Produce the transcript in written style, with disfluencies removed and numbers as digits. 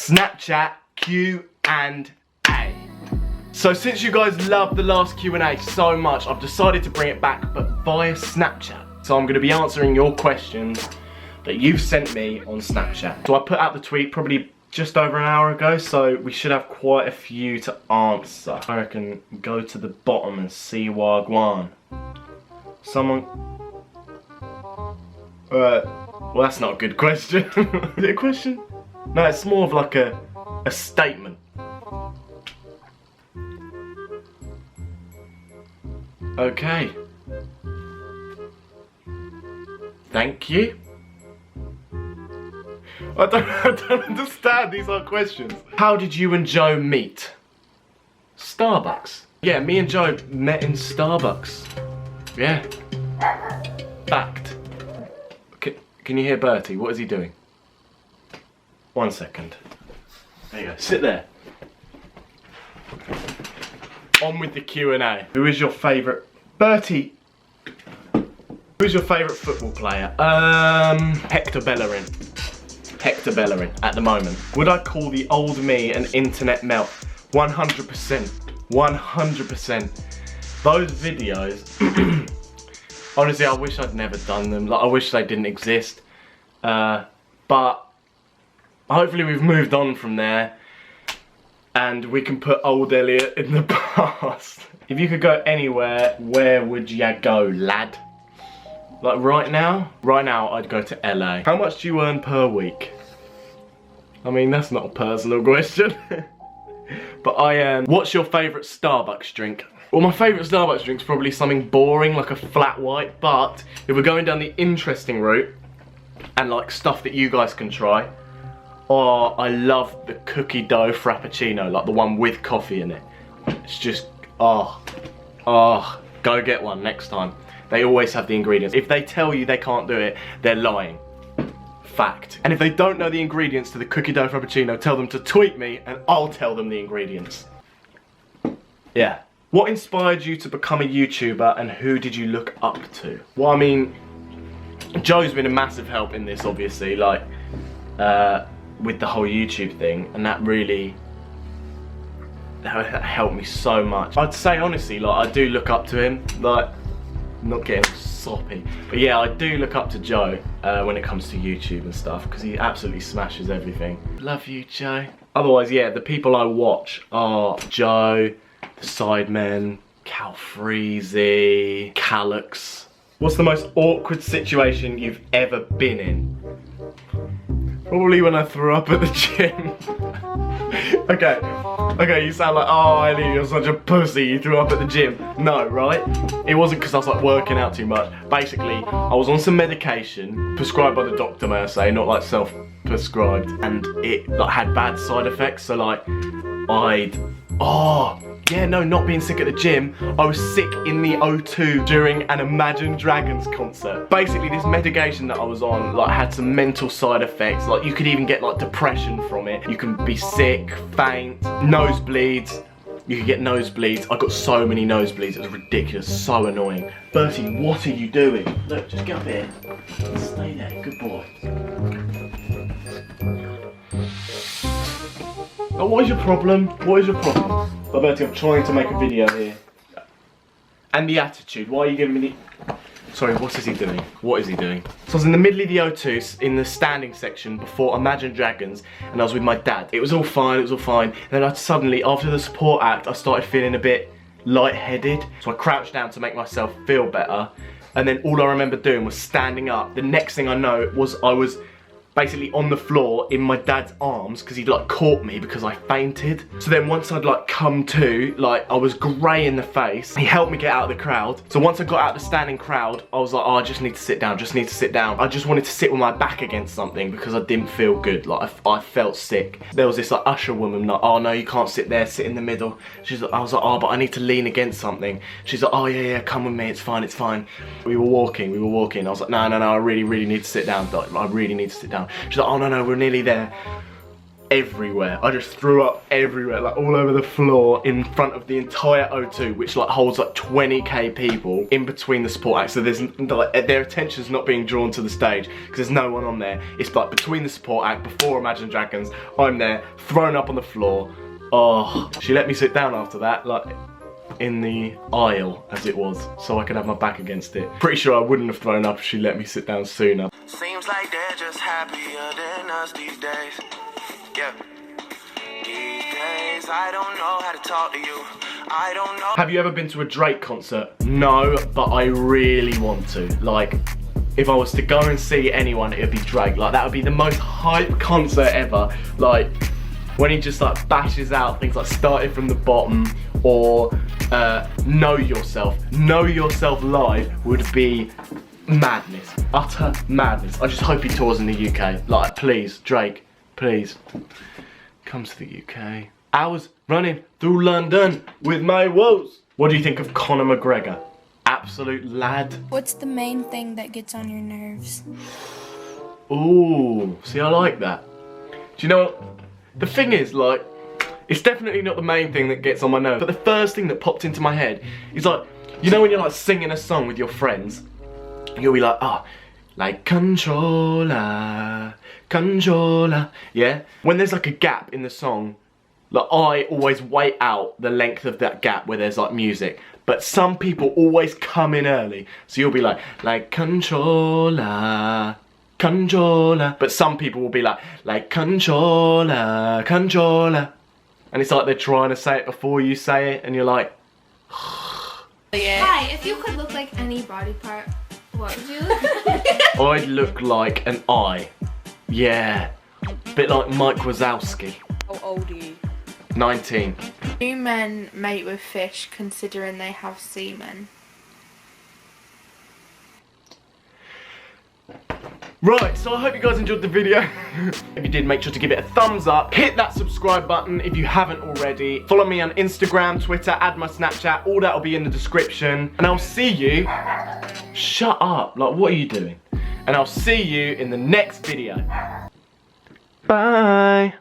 Snapchat Q&A. So since you guys loved the last Q&A so much, I've decided to bring it back, but via Snapchat. So I'm going to be answering your questions that you've sent me on Snapchat. So I put out the tweet probably just over an hour ago, so we should have quite a few to answer. I reckon go to the bottom and see Wagwan. Someone... well, that's not a good question. Is it a question? No, it's more of like a statement. Okay. Thank you. I don't understand, these are questions. How did you and Joe meet? Starbucks. Yeah, me and Joe met in Starbucks. Yeah. Fact. Can you hear Bertie? What is he doing? 1 second. There you go, sit there. On with the Q&A. Who is your favourite? Bertie. Who's your favourite football player? Hector Bellerin. Hector Bellerin at the moment. Would I call the old me an internet melt? 100%. 100%. Those videos, honestly, I wish I'd never done them. Like, I wish they didn't exist. But hopefully we've moved on from there and we can put old Elliot in the past. If you could go anywhere, where would ya go, lad? Like right now? Right now I'd go to LA. How much do you earn per week? I mean, that's not a personal question. But what's your favourite Starbucks drink? Well, my favourite Starbucks drink's probably something boring, like a flat white, but if we're going down the interesting route, and like stuff that you guys can try, oh, I love the cookie dough frappuccino, like the one with coffee in it. It's just, oh, go get one next time. They always have the ingredients. If they tell you they can't do it, they're lying. Fact. And if they don't know the ingredients to the cookie dough frappuccino, tell them to tweet me and I'll tell them the ingredients. Yeah. What inspired you to become a YouTuber and who did you look up to? Well, I mean, Joe's been a massive help in this, obviously, like, with the whole YouTube thing, and that really helped me so much. I'd say, honestly, like, I do look up to him, like, not getting soppy, but yeah, I do look up to Joe when it comes to YouTube and stuff, because he absolutely smashes everything. Love you, Joe. Otherwise, yeah, the people I watch are Joe, the Sidemen, Cal Freezy, Calix. What's the most awkward situation you've ever been in? Probably when I threw up at the gym. Okay, you sound like, oh, Elliot, you're such a pussy, you threw up at the gym. No, right? It wasn't because I was like working out too much. Basically, I was on some medication, prescribed by the doctor, may I say, not like self-prescribed, and it like had bad side effects, so like, not being sick at the gym, I was sick in the O2 during an Imagine Dragons concert. Basically, this medication that I was on like had some mental side effects, like you could even get like depression from it. You can be sick, faint, nosebleeds. You could get nosebleeds. I got so many nosebleeds, it was ridiculous, so annoying. Bertie, what are you doing? Look, just get up here. Stay there, good boy. Oh, what is your problem? What is your problem? Oh, Bertie, I'm trying to make a video here. And the attitude, why are you giving me the... Sorry, what is he doing? What is he doing? So I was in the middle of the O2, in the standing section before Imagine Dragons, and I was with my dad. It was all fine, And then I suddenly, after the support act, I started feeling a bit lightheaded. So I crouched down to make myself feel better. And then all I remember doing was standing up. The next thing I know was I was basically on the floor in my dad's arms because he'd like caught me because I fainted. So then once I'd like come to, like I was grey in the face, he helped me get out of the crowd. So once I got out of the standing crowd, I was like, oh, I just need to sit down, I just wanted to sit with my back against something because I didn't feel good, like I felt sick. There was this like usher woman like, oh no, you can't sit there, sit in the middle. I was like, oh, but I need to lean against something. She's like, oh yeah, come with me, it's fine. We were walking. I was like, no, I really need to sit down, like, I really need to sit down. She's like, oh no, we're nearly there. everywhere. I just threw up everywhere, like all over the floor in front of the entire O2, which like holds like 20k people in between the support acts. So there's like, their attention's not being drawn to the stage because there's no one on there. It's like between the support act, before Imagine Dragons, I'm there, thrown up on the floor. Oh, she let me sit down after that, like in the aisle as it was, so I could have my back against it. Pretty sure I wouldn't have thrown up if she let me sit down sooner. Seems like they're just happier than us these days. Yeah. These days, I don't know how to talk to you. I don't know. Have you ever been to a Drake concert? No, but I really want to. Like, if I was to go and see anyone, it would be Drake. Like, that would be the most hype concert ever. Like, when he just like bashes out things like Started From the Bottom or Know Yourself. Know Yourself live would be madness. Utter madness. I just hope he tours in the UK. Like, please, Drake. Please, come to the UK. Hours running through London with my woes. What do you think of Conor McGregor? Absolute lad. What's the main thing that gets on your nerves? Ooh, see, I like that. Do you know what? The thing is, like, it's definitely not the main thing that gets on my nerves, but the first thing that popped into my head is like, you know when you're like singing a song with your friends, you'll be like, oh, like controller, controller, yeah? When there's like a gap in the song, like I always wait out the length of that gap where there's like music, but some people always come in early, so you'll be like controller, controller, but some people will be like controller, controller, and it's like they're trying to say it before you say it, and you're like, yeah. Hi, if you could look like any body part, what would you look like? I'd look like an eye. Yeah. Bit like Mike Wazowski. How old are you? 19. Do men mate with fish considering they have semen? Right, so I hope you guys enjoyed the video. If you did, make sure to give it a thumbs up. Hit that subscribe button if you haven't already. Follow me on Instagram, Twitter, add my Snapchat. All that will be in the description. And I'll see you... Shut up. Like, what are you doing? And I'll see you in the next video. Bye.